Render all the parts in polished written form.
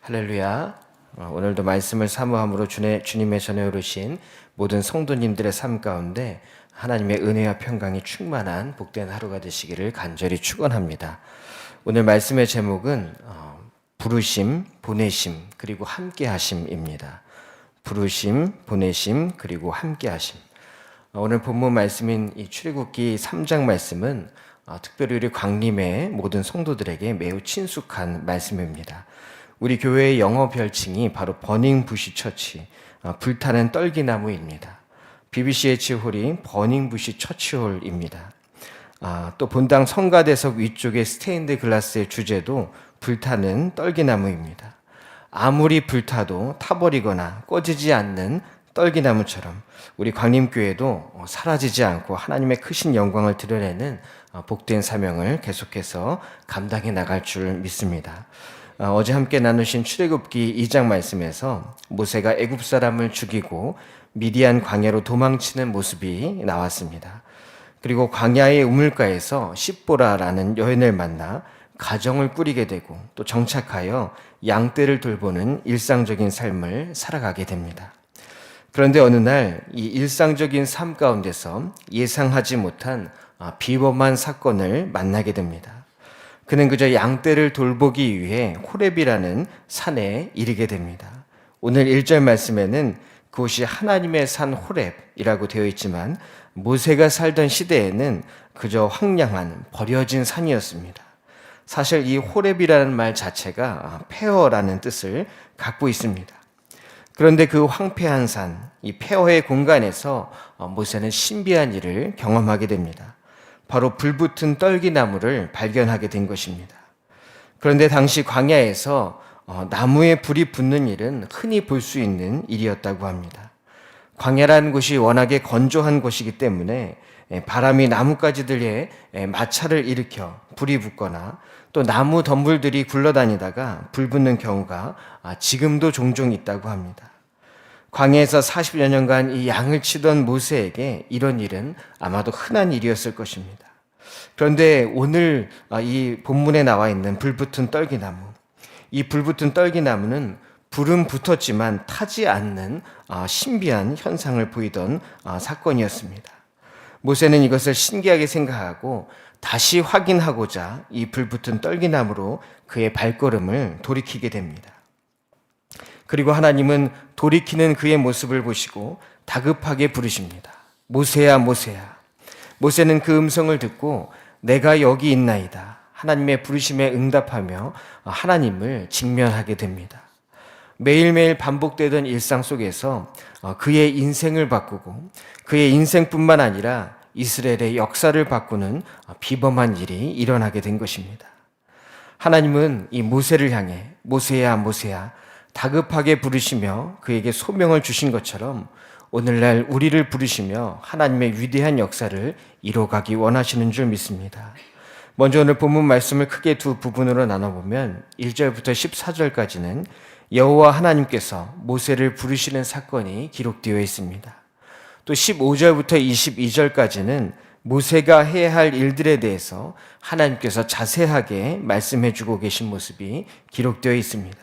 할렐루야. 오늘도 말씀을 사모함으로 주님의 전에 오르신 모든 성도님들의 삶 가운데 하나님의 은혜와 평강이 충만한 복된 하루가 되시기를 간절히 축원합니다. 오늘 말씀의 제목은 부르심, 보내심, 그리고 함께하심입니다. 부르심, 보내심, 그리고 함께하심. 오늘 본문 말씀인 이 출애굽기 3장 말씀은 특별히 우리 광림의 모든 성도들에게 매우 친숙한 말씀입니다. 우리 교회의 영어 별칭이 바로 버닝 부시 처치, 불타는 떨기나무입니다. BBCH 홀이 버닝 부시 처치홀입니다. 또 본당 성가대석 위쪽의 스테인드 글라스의 주제도 불타는 떨기나무입니다. 아무리 불타도 타버리거나 꺼지지 않는 떨기나무처럼 우리 광림교회도 사라지지 않고 하나님의 크신 영광을 드러내는 복된 사명을 계속해서 감당해 나갈 줄 믿습니다. 어제 함께 나누신 출애굽기 2장 말씀에서 모세가 애굽 사람을 죽이고 미디안 광야로 도망치는 모습이 나왔습니다. 그리고 광야의 우물가에서 십보라라는 여인을 만나 가정을 꾸리게 되고 또 정착하여 양떼를 돌보는 일상적인 삶을 살아가게 됩니다. 그런데 어느 날 이 일상적인 삶 가운데서 예상하지 못한 비범한 사건을 만나게 됩니다. 그는 그저 양떼를 돌보기 위해 호렙이라는 산에 이르게 됩니다. 오늘 1절 말씀에는 그곳이 하나님의 산 호렙이라고 되어 있지만 모세가 살던 시대에는 그저 황량한 버려진 산이었습니다. 사실 이 호렙이라는 말 자체가 폐허라는 뜻을 갖고 있습니다. 그런데 그 황폐한 산, 이 폐허의 공간에서 모세는 신비한 일을 경험하게 됩니다. 바로 불붙은 떨기나무를 발견하게 된 것입니다. 그런데 당시 광야에서 나무에 불이 붙는 일은 흔히 볼 수 있는 일이었다고 합니다. 광야라는 곳이 워낙에 건조한 곳이기 때문에 바람이 나뭇가지들에 마찰을 일으켜 불이 붙거나 또 나무 덤불들이 굴러다니다가 불 붙는 경우가 지금도 종종 있다고 합니다. 광야에서 40여 년간 이 양을 치던 모세에게 이런 일은 아마도 흔한 일이었을 것입니다. 그런데 오늘 이 본문에 나와 있는 불붙은 떨기나무, 이 불붙은 떨기나무는 불은 붙었지만 타지 않는 신비한 현상을 보이던 사건이었습니다. 모세는 이것을 신기하게 생각하고 다시 확인하고자 이 불붙은 떨기나무로 그의 발걸음을 돌이키게 됩니다. 그리고 하나님은 돌이키는 그의 모습을 보시고 다급하게 부르십니다. 모세야, 모세야. 모세는 그 음성을 듣고 내가 여기 있나이다. 하나님의 부르심에 응답하며 하나님을 직면하게 됩니다. 매일매일 반복되던 일상 속에서 그의 인생을 바꾸고 그의 인생뿐만 아니라 이스라엘의 역사를 바꾸는 비범한 일이 일어나게 된 것입니다. 하나님은 이 모세를 향해 모세야, 모세야 다급하게 부르시며 그에게 소명을 주신 것처럼 오늘날 우리를 부르시며 하나님의 위대한 역사를 이뤄가기 원하시는 줄 믿습니다. 먼저 오늘 본문 말씀을 크게 두 부분으로 나눠보면 1절부터 14절까지는 여호와 하나님께서 모세를 부르시는 사건이 기록되어 있습니다. 또 15절부터 22절까지는 모세가 해야 할 일들에 대해서 하나님께서 자세하게 말씀해주고 계신 모습이 기록되어 있습니다.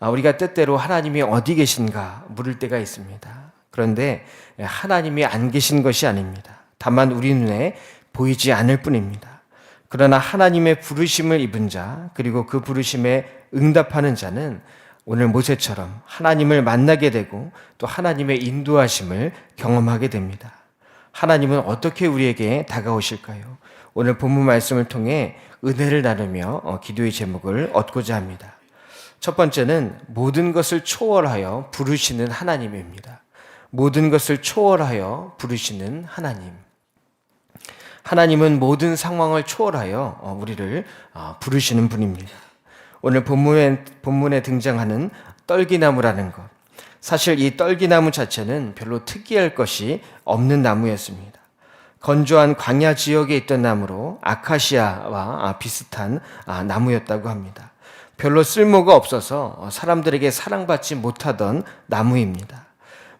우리가 때때로 하나님이 어디 계신가 물을 때가 있습니다. 그런데 하나님이 안 계신 것이 아닙니다. 다만 우리 눈에 보이지 않을 뿐입니다. 그러나 하나님의 부르심을 입은 자, 그리고 그 부르심에 응답하는 자는 오늘 모세처럼 하나님을 만나게 되고 또 하나님의 인도하심을 경험하게 됩니다. 하나님은 어떻게 우리에게 다가오실까요? 오늘 본문 말씀을 통해 은혜를 나누며 기도의 제목을 얻고자 합니다. 첫 번째는 모든 것을 초월하여 부르시는 하나님입니다. 모든 것을 초월하여 부르시는 하나님. 하나님은 모든 상황을 초월하여 우리를 부르시는 분입니다. 오늘 본문에 등장하는 떨기나무라는 것. 사실 이 떨기나무 자체는 별로 특이할 것이 없는 나무였습니다. 건조한 광야 지역에 있던 나무로 아카시아와 비슷한 나무였다고 합니다. 별로 쓸모가 없어서 사람들에게 사랑받지 못하던 나무입니다.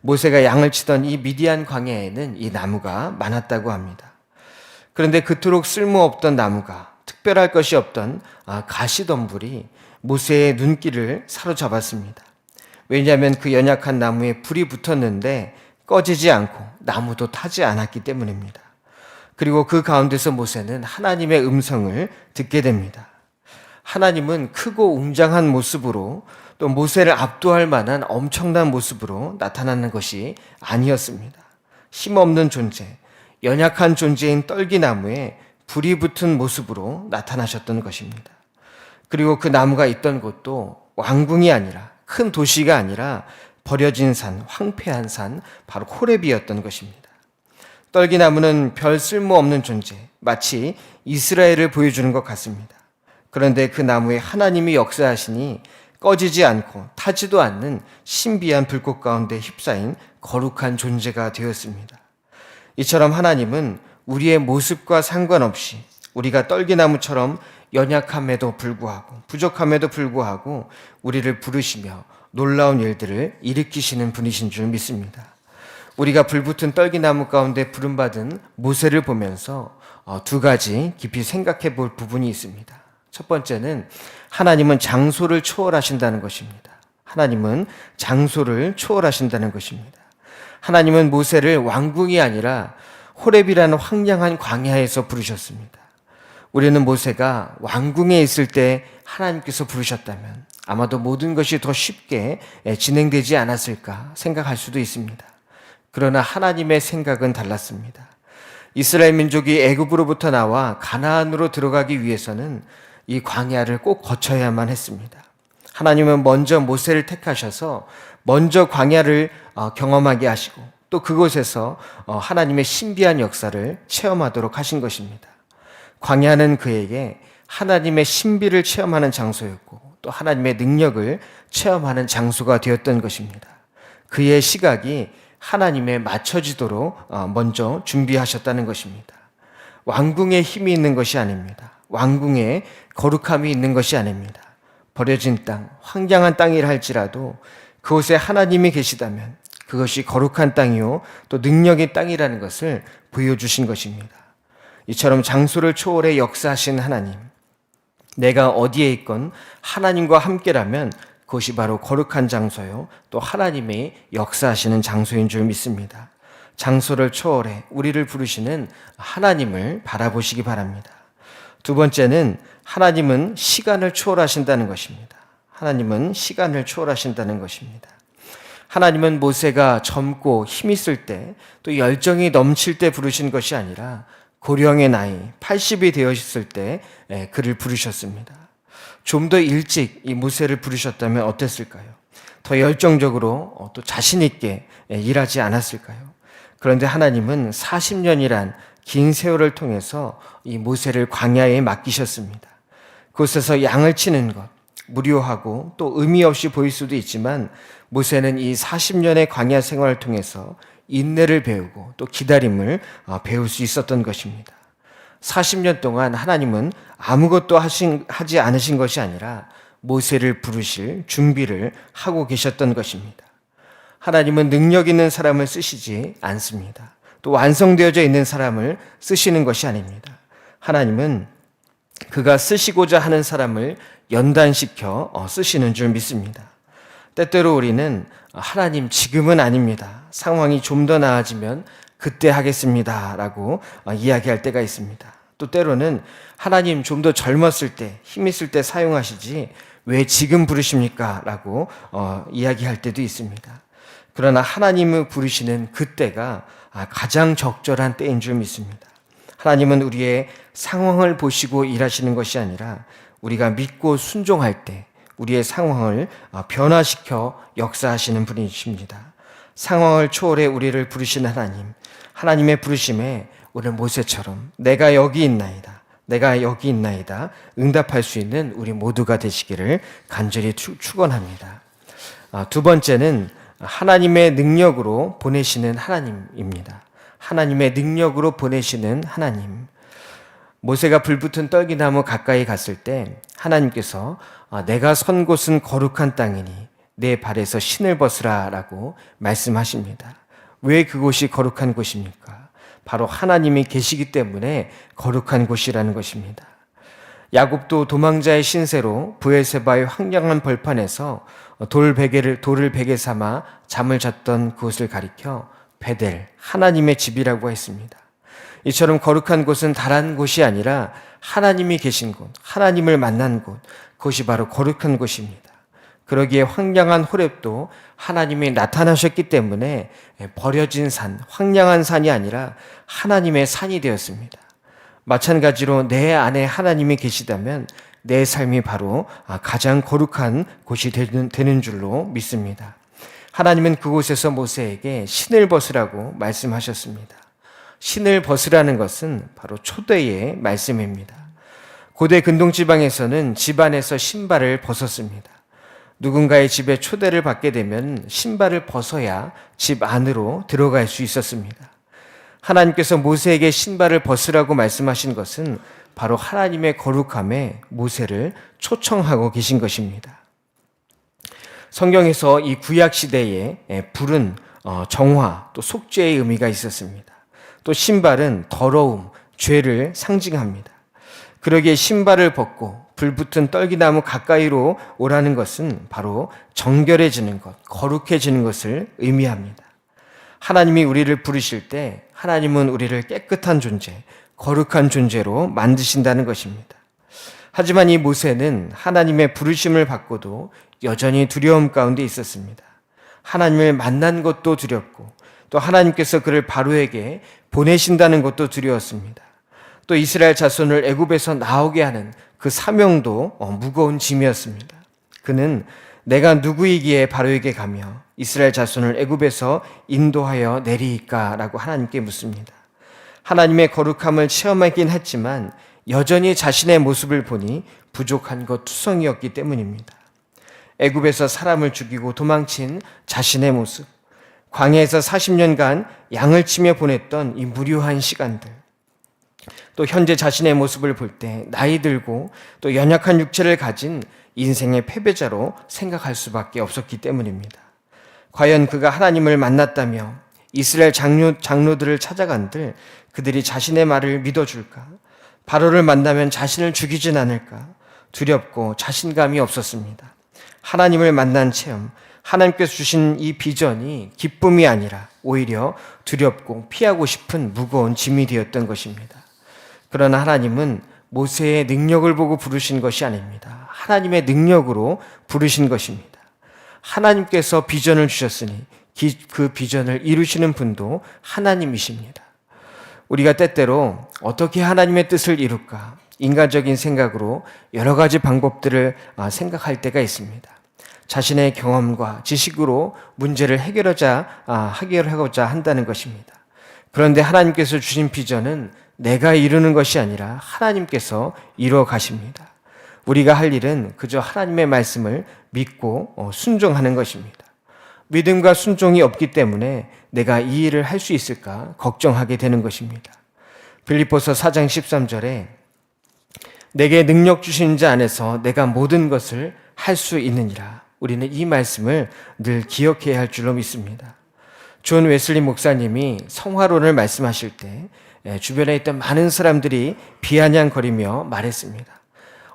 모세가 양을 치던 이 미디안 광야에는 이 나무가 많았다고 합니다. 그런데 그토록 쓸모없던 나무가 특별할 것이 없던 가시덤불이 모세의 눈길을 사로잡았습니다. 왜냐하면 그 연약한 나무에 불이 붙었는데 꺼지지 않고 나무도 타지 않았기 때문입니다. 그리고 그 가운데서 모세는 하나님의 음성을 듣게 됩니다. 하나님은 크고 웅장한 모습으로 또 모세를 압도할 만한 엄청난 모습으로 나타나는 것이 아니었습니다. 힘없는 존재, 연약한 존재인 떨기나무에 불이 붙은 모습으로 나타나셨던 것입니다. 그리고 그 나무가 있던 곳도 왕궁이 아니라, 큰 도시가 아니라 버려진 산, 황폐한 산, 바로 호렙이었던 것입니다. 떨기나무는 별 쓸모없는 존재, 마치 이스라엘을 보여주는 것 같습니다. 그런데 그 나무에 하나님이 역사하시니 꺼지지 않고 타지도 않는 신비한 불꽃 가운데 휩싸인 거룩한 존재가 되었습니다. 이처럼 하나님은 우리의 모습과 상관없이 우리가 떨기나무처럼 연약함에도 불구하고 부족함에도 불구하고 우리를 부르시며 놀라운 일들을 일으키시는 분이신 줄 믿습니다. 우리가 불붙은 떨기나무 가운데 부름받은 모세를 보면서 두 가지 깊이 생각해 볼 부분이 있습니다. 첫 번째는 하나님은 장소를 초월하신다는 것입니다. 하나님은 장소를 초월하신다는 것입니다. 하나님은 모세를 왕궁이 아니라 호렙이라는 황량한 광야에서 부르셨습니다. 우리는 모세가 왕궁에 있을 때 하나님께서 부르셨다면 아마도 모든 것이 더 쉽게 진행되지 않았을까 생각할 수도 있습니다. 그러나 하나님의 생각은 달랐습니다. 이스라엘 민족이 애굽으로부터 나와 가나안으로 들어가기 위해서는 이 광야를 꼭 거쳐야만 했습니다. 하나님은 먼저 모세를 택하셔서 먼저 광야를 경험하게 하시고 또 그곳에서 하나님의 신비한 역사를 체험하도록 하신 것입니다. 광야는 그에게 하나님의 신비를 체험하는 장소였고 또 하나님의 능력을 체험하는 장소가 되었던 것입니다. 그의 시각이 하나님에 맞춰지도록 먼저 준비하셨다는 것입니다. 왕궁에 힘이 있는 것이 아닙니다. 왕궁에 거룩함이 있는 것이 아닙니다. 버려진 땅, 황량한 땅이라 할지라도 그곳에 하나님이 계시다면 그것이 거룩한 땅이요 또 능력의 땅이라는 것을 보여주신 것입니다. 이처럼 장소를 초월해 역사하신 하나님, 내가 어디에 있건 하나님과 함께라면 그것이 바로 거룩한 장소요 또 하나님의 역사하시는 장소인 줄 믿습니다. 장소를 초월해 우리를 부르시는 하나님을 바라보시기 바랍니다. 두 번째는 하나님은 시간을 초월하신다는 것입니다. 하나님은 시간을 초월하신다는 것입니다. 하나님은 모세가 젊고 힘 있을 때 또 열정이 넘칠 때 부르신 것이 아니라 고령의 나이 80이 되었을 때 그를 부르셨습니다. 좀 더 일찍 이 모세를 부르셨다면 어땠을까요? 더 열정적으로 또 자신 있게 일하지 않았을까요? 그런데 하나님은 40년이란 긴 세월을 통해서 이 모세를 광야에 맡기셨습니다. 그곳에서 양을 치는 것, 무료하고 또 의미 없이 보일 수도 있지만 모세는 이 40년의 광야 생활을 통해서 인내를 배우고 또 기다림을 배울 수 있었던 것입니다. 40년 동안 하나님은 아무것도 하지 않으신 것이 아니라 모세를 부르실 준비를 하고 계셨던 것입니다. 하나님은 능력 있는 사람을 쓰시지 않습니다. 또 완성되어져 있는 사람을 쓰시는 것이 아닙니다. 하나님은 그가 쓰시고자 하는 사람을 연단시켜 쓰시는 줄 믿습니다. 때때로 우리는 하나님 지금은 아닙니다. 상황이 좀 더 나아지면 그때 하겠습니다 라고 이야기할 때가 있습니다. 또 때로는 하나님 좀 더 젊었을 때, 힘 있을 때 사용하시지 왜 지금 부르십니까? 라고 이야기할 때도 있습니다. 그러나 하나님을 부르시는 그때가 가장 적절한 때인 줄 믿습니다. 하나님은 우리의 상황을 보시고 일하시는 것이 아니라 우리가 믿고 순종할 때 우리의 상황을 변화시켜 역사하시는 분이십니다. 상황을 초월해 우리를 부르시는 하나님, 하나님의 부르심에 오늘 모세처럼 내가 여기 있나이다, 내가 여기 있나이다 응답할 수 있는 우리 모두가 되시기를 간절히 축원합니다. 두 번째는 하나님의 능력으로 보내시는 하나님입니다. 하나님의 능력으로 보내시는 하나님. 모세가 불붙은 떨기나무 가까이 갔을 때 하나님께서 내가 선 곳은 거룩한 땅이니 내 발에서 신을 벗으라 라고 말씀하십니다. 왜 그곳이 거룩한 곳입니까? 바로 하나님이 계시기 때문에 거룩한 곳이라는 것입니다. 야곱도 도망자의 신세로 브엘세바의 황량한 벌판에서 돌을 베개 삼아 잠을 잤던 그곳을 가리켜 베델, 하나님의 집이라고 했습니다. 이처럼 거룩한 곳은 다른 곳이 아니라 하나님이 계신 곳, 하나님을 만난 곳, 그것이 바로 거룩한 곳입니다. 그러기에 황량한 호렙도 하나님이 나타나셨기 때문에 버려진 산, 황량한 산이 아니라 하나님의 산이 되었습니다. 마찬가지로 내 안에 하나님이 계시다면 내 삶이 바로 가장 거룩한 곳이 되는 줄로 믿습니다. 하나님은 그곳에서 모세에게 신을 벗으라고 말씀하셨습니다. 신을 벗으라는 것은 바로 초대의 말씀입니다. 고대 근동지방에서는 집안에서 신발을 벗었습니다. 누군가의 집에 초대를 받게 되면 신발을 벗어야 집 안으로 들어갈 수 있었습니다. 하나님께서 모세에게 신발을 벗으라고 말씀하신 것은 바로 하나님의 거룩함에 모세를 초청하고 계신 것입니다. 성경에서 이 구약 시대에 불은 정화, 또 속죄의 의미가 있었습니다. 또 신발은 더러움, 죄를 상징합니다. 그러기에 신발을 벗고 불붙은 떨기나무 가까이로 오라는 것은 바로 정결해지는 것, 거룩해지는 것을 의미합니다. 하나님이 우리를 부르실 때 하나님은 우리를 깨끗한 존재, 거룩한 존재로 만드신다는 것입니다. 하지만 이 모세는 하나님의 부르심을 받고도 여전히 두려움 가운데 있었습니다. 하나님을 만난 것도 두렵고 또 하나님께서 그를 바로에게 보내신다는 것도 두려웠습니다. 또 이스라엘 자손을 애굽에서 나오게 하는 그 사명도 무거운 짐이었습니다. 그는 내가 누구이기에 바로에게 가며 이스라엘 자손을 애굽에서 인도하여 내리이까라고 하나님께 묻습니다. 하나님의 거룩함을 체험하긴 했지만 여전히 자신의 모습을 보니 부족한 것 투성이었기 때문입니다. 애굽에서 사람을 죽이고 도망친 자신의 모습, 광야에서 40년간 양을 치며 보냈던 이 무료한 시간들, 또 현재 자신의 모습을 볼 때 나이 들고 또 연약한 육체를 가진 인생의 패배자로 생각할 수밖에 없었기 때문입니다. 과연 그가 하나님을 만났다며 이스라엘 장로들을 찾아간들 그들이 자신의 말을 믿어줄까? 바로를 만나면 자신을 죽이진 않을까? 두렵고 자신감이 없었습니다. 하나님을 만난 체험, 하나님께서 주신 이 비전이 기쁨이 아니라 오히려 두렵고 피하고 싶은 무거운 짐이 되었던 것입니다. 그러나 하나님은 모세의 능력을 보고 부르신 것이 아닙니다. 하나님의 능력으로 부르신 것입니다. 하나님께서 비전을 주셨으니 그 비전을 이루시는 분도 하나님이십니다. 우리가 때때로 어떻게 하나님의 뜻을 이룰까? 인간적인 생각으로 여러 가지 방법들을 생각할 때가 있습니다. 자신의 경험과 지식으로 문제를 해결하고자 한다는 것입니다. 그런데 하나님께서 주신 비전은 내가 이루는 것이 아니라 하나님께서 이루어 가십니다. 우리가 할 일은 그저 하나님의 말씀을 믿고 순종하는 것입니다. 믿음과 순종이 없기 때문에 내가 이 일을 할 수 있을까 걱정하게 되는 것입니다. 빌립보서 4장 13절에 내게 능력 주신 자 안에서 내가 모든 것을 할 수 있느니라. 우리는 이 말씀을 늘 기억해야 할 줄로 믿습니다. 존 웨슬리 목사님이 성화론을 말씀하실 때 주변에 있던 많은 사람들이 비아냥거리며 말했습니다.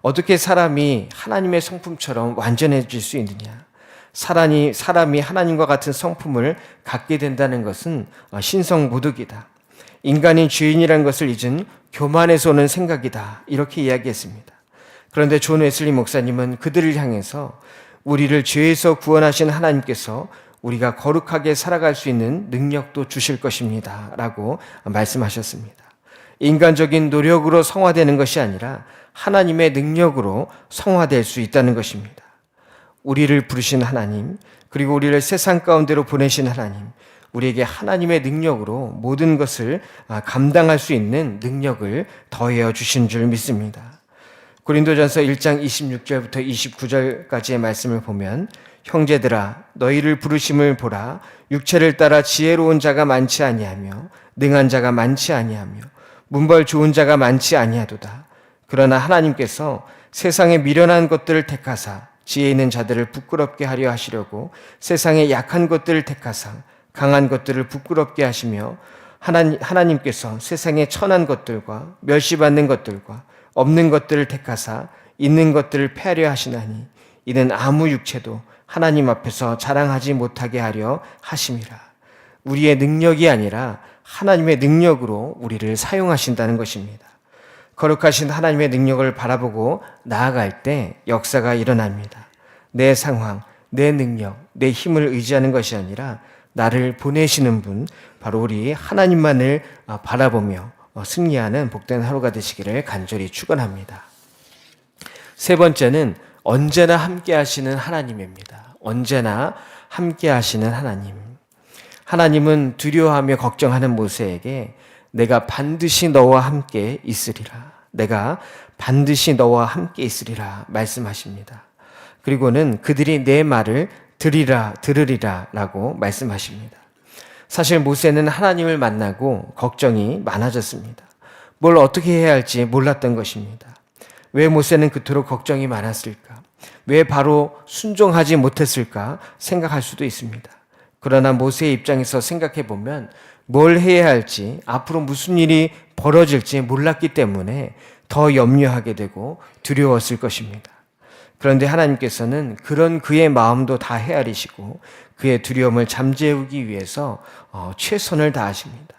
어떻게 사람이 하나님의 성품처럼 완전해질 수 있느냐? 사람이 하나님과 같은 성품을 갖게 된다는 것은 신성모독이다. 인간이 죄인이라는 것을 잊은 교만에서 오는 생각이다. 이렇게 이야기했습니다. 그런데 존 웨슬리 목사님은 그들을 향해서 우리를 죄에서 구원하신 하나님께서 우리가 거룩하게 살아갈 수 있는 능력도 주실 것입니다. 라고 말씀하셨습니다. 인간적인 노력으로 성화되는 것이 아니라 하나님의 능력으로 성화될 수 있다는 것입니다. 우리를 부르신 하나님, 그리고 우리를 세상 가운데로 보내신 하나님, 우리에게 하나님의 능력으로 모든 것을 감당할 수 있는 능력을 더해어 주신 줄 믿습니다. 고린도전서 1장 26절부터 29절까지의 말씀을 보면 형제들아 너희를 부르심을 보라. 육체를 따라 지혜로운 자가 많지 아니하며 능한 자가 많지 아니하며 문벌 좋은 자가 많지 아니하도다. 그러나 하나님께서 세상의 미련한 것들을 택하사 지혜 있는 자들을 부끄럽게 하려 하시려고 세상의 약한 것들을 택하사 강한 것들을 부끄럽게 하시며 하나님께서 세상의 천한 것들과 멸시받는 것들과 없는 것들을 택하사 있는 것들을 폐하려 하시나니 이는 아무 육체도 하나님 앞에서 자랑하지 못하게 하려 하심이라. 우리의 능력이 아니라 하나님의 능력으로 우리를 사용하신다는 것입니다. 거룩하신 하나님의 능력을 바라보고 나아갈 때 역사가 일어납니다. 내 상황, 내 능력, 내 힘을 의지하는 것이 아니라 나를 보내시는 분, 바로 우리 하나님만을 바라보며 승리하는 복된 하루가 되시기를 간절히 축원합니다. 세 번째는 언제나 함께 하시는 하나님입니다. 언제나 함께 하시는 하나님. 하나님은 두려워하며 걱정하는 모세에게 내가 반드시 너와 함께 있으리라. 내가 반드시 너와 함께 있으리라 말씀하십니다. 그리고는 그들이 내 말을 들으리라 라고 말씀하십니다. 사실 모세는 하나님을 만나고 걱정이 많아졌습니다. 뭘 어떻게 해야 할지 몰랐던 것입니다. 왜 모세는 그토록 걱정이 많았을까? 왜 바로 순종하지 못했을까 생각할 수도 있습니다. 그러나 모세의 입장에서 생각해 보면 뭘 해야 할지, 앞으로 무슨 일이 벌어질지 몰랐기 때문에 더 염려하게 되고 두려웠을 것입니다. 그런데 하나님께서는 그런 그의 마음도 다 헤아리시고 그의 두려움을 잠재우기 위해서 최선을 다하십니다.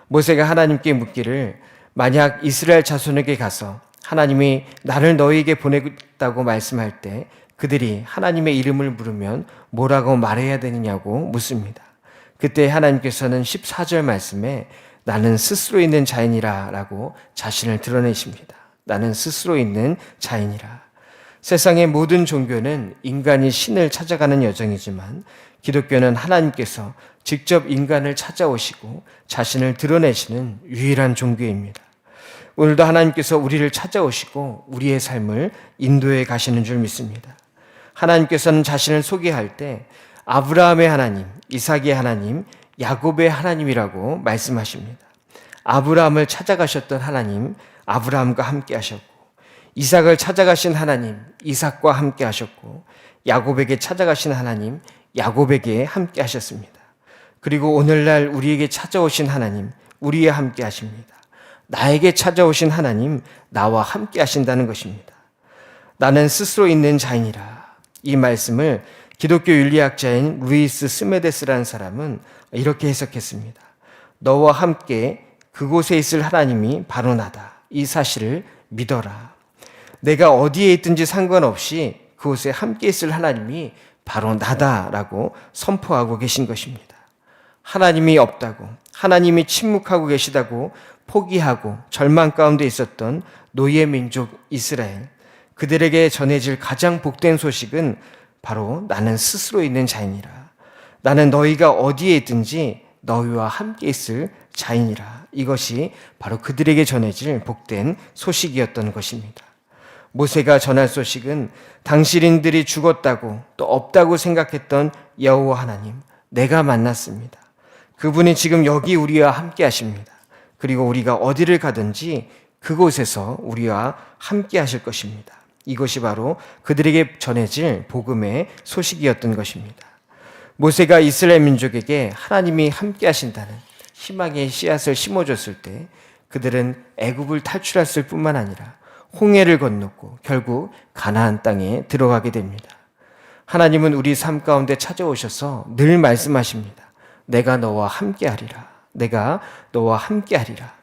모세가 하나님께 묻기를 만약 이스라엘 자손에게 가서 하나님이 나를 너희에게 보내겠다고 말씀할 때 그들이 하나님의 이름을 물으면 뭐라고 말해야 되느냐고 묻습니다. 그때 하나님께서는 14절 말씀에 나는 스스로 있는 자인이라 라고 자신을 드러내십니다. 나는 스스로 있는 자인이라. 세상의 모든 종교는 인간이 신을 찾아가는 여정이지만 기독교는 하나님께서 직접 인간을 찾아오시고 자신을 드러내시는 유일한 종교입니다. 오늘도 하나님께서 우리를 찾아오시고 우리의 삶을 인도해 가시는 줄 믿습니다. 하나님께서는 자신을 소개할 때 아브라함의 하나님, 이삭의 하나님, 야곱의 하나님이라고 말씀하십니다. 아브라함을 찾아가셨던 하나님, 아브라함과 함께 하셨고, 이삭을 찾아가신 하나님, 이삭과 함께 하셨고, 야곱에게 찾아가신 하나님, 야곱에게 함께 하셨습니다. 그리고 오늘날 우리에게 찾아오신 하나님, 우리와 함께 하십니다. 나에게 찾아오신 하나님, 나와 함께 하신다는 것입니다. 나는 스스로 있는 자인이라. 이 말씀을 기독교 윤리학자인 루이스 스메데스라는 사람은 이렇게 해석했습니다. 너와 함께 그곳에 있을 하나님이 바로 나다. 이 사실을 믿어라. 내가 어디에 있든지 상관없이 그곳에 함께 있을 하나님이 바로 나다라고 선포하고 계신 것입니다. 하나님이 없다고, 하나님이 침묵하고 계시다고 포기하고 절망 가운데 있었던 노예 민족 이스라엘, 그들에게 전해질 가장 복된 소식은 바로 나는 스스로 있는 자인이라. 나는 너희가 어디에 있든지 너희와 함께 있을 자인이라. 이것이 바로 그들에게 전해질 복된 소식이었던 것입니다. 모세가 전할 소식은 당신들이 죽었다고 또 없다고 생각했던 여호와 하나님, 내가 만났습니다. 그분이 지금 여기 우리와 함께 하십니다. 그리고 우리가 어디를 가든지 그곳에서 우리와 함께 하실 것입니다. 이것이 바로 그들에게 전해질 복음의 소식이었던 것입니다. 모세가 이스라엘 민족에게 하나님이 함께 하신다는 희망의 씨앗을 심어줬을 때 그들은 애굽을 탈출했을 뿐만 아니라 홍해를 건넜고 결국 가나안 땅에 들어가게 됩니다. 하나님은 우리 삶 가운데 찾아오셔서 늘 말씀하십니다. 내가 너와 함께 하리라. 내가 너와 함께 하리라.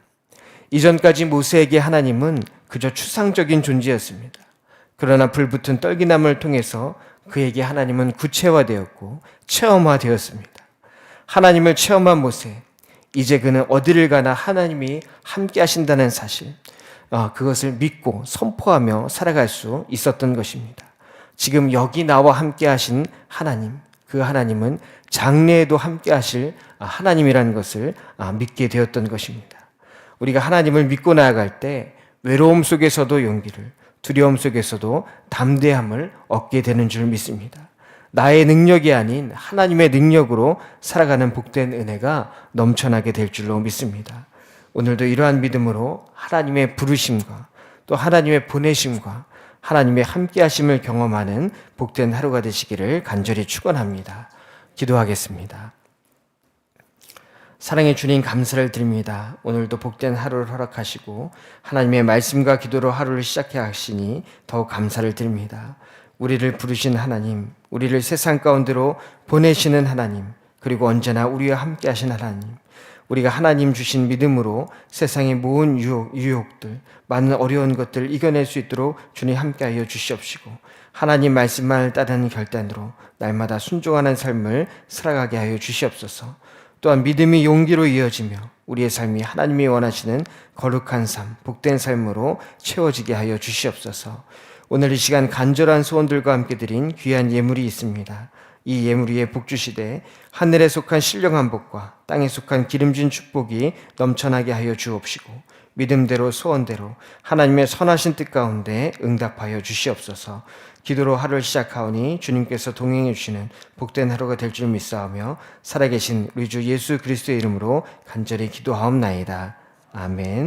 이전까지 모세에게 하나님은 그저 추상적인 존재였습니다. 그러나 불붙은 떨기나무를 통해서 그에게 하나님은 구체화되었고 체험화되었습니다. 하나님을 체험한 모세, 이제 그는 어디를 가나 하나님이 함께 하신다는 사실, 그것을 믿고 선포하며 살아갈 수 있었던 것입니다. 지금 여기 나와 함께 하신 하나님, 그 하나님은 장래에도 함께 하실 하나님이라는 것을 믿게 되었던 것입니다. 우리가 하나님을 믿고 나아갈 때 외로움 속에서도 용기를, 두려움 속에서도 담대함을 얻게 되는 줄 믿습니다. 나의 능력이 아닌 하나님의 능력으로 살아가는 복된 은혜가 넘쳐나게 될 줄로 믿습니다. 오늘도 이러한 믿음으로 하나님의 부르심과 또 하나님의 보내심과 하나님의 함께하심을 경험하는 복된 하루가 되시기를 간절히 축원합니다. 기도하겠습니다. 사랑의 주님 감사를 드립니다. 오늘도 복된 하루를 허락하시고 하나님의 말씀과 기도로 하루를 시작해 하시니 더욱 감사를 드립니다. 우리를 부르신 하나님, 우리를 세상 가운데로 보내시는 하나님, 그리고 언제나 우리와 함께 하신 하나님, 우리가 하나님 주신 믿음으로 세상의 모든 유혹들, 많은 어려운 것들 이겨낼 수 있도록 주님 함께하여 주시옵시고 하나님 말씀만을 따르는 결단으로 날마다 순종하는 삶을 살아가게 하여 주시옵소서. 또한 믿음이 용기로 이어지며 우리의 삶이 하나님이 원하시는 거룩한 삶, 복된 삶으로 채워지게 하여 주시옵소서. 오늘 이 시간 간절한 소원들과 함께 드린 귀한 예물이 있습니다. 이 예물 위에 복 주시되 하늘에 속한 신령한 복과 땅에 속한 기름진 축복이 넘쳐나게 하여 주옵시고 믿음대로 소원대로 하나님의 선하신 뜻 가운데 응답하여 주시옵소서. 기도로 하루를 시작하오니 주님께서 동행해 주시는 복된 하루가 될 줄 믿사오며 살아계신 우리 주 예수 그리스도의 이름으로 간절히 기도하옵나이다. 아멘.